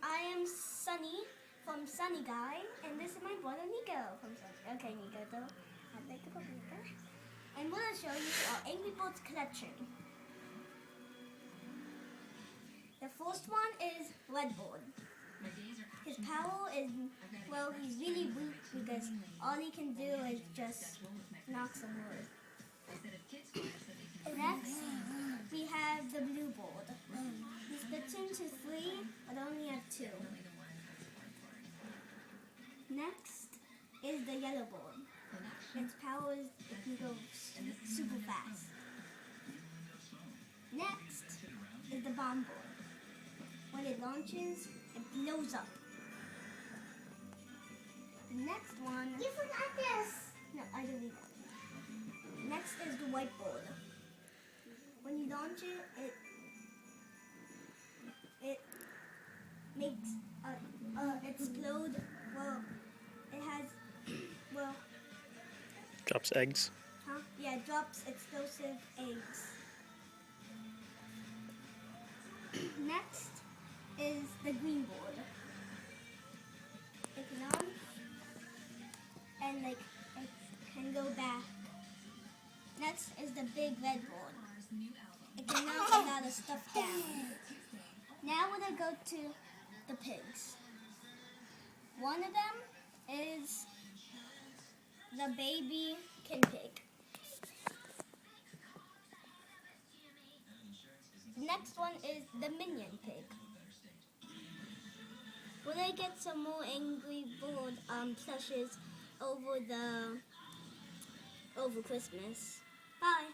I am Sonny from Sonny Guy, and this is my brother Nico from Sonny. Okay, Nico, though. I'd like to put Nico. And we're going to show you our Angry Birds collection. The first one is Redboard. His power is, well, he's really weak because all he can do is just knock some wood. Next, we have the blue board. He splits into 3, but only have 2. Next is the yellow board. Its power is it can go super fast. Next is the bomb board. When it launches, it blows up. The next one... You forgot this! No, I don't need that. Next is the whiteboard. When you launch it, it makes explode. Well, it has, well... Drops eggs. Huh? Yeah, it drops explosive eggs. Next is the green board. It can on and it can go back. Next is the big red board. It can knock a lot of stuff down. Now we're gonna go to the pigs. One of them is the baby king pig. The next one is the minion pig. We're gonna get some more Angry Bird plushes over Christmas. Bye.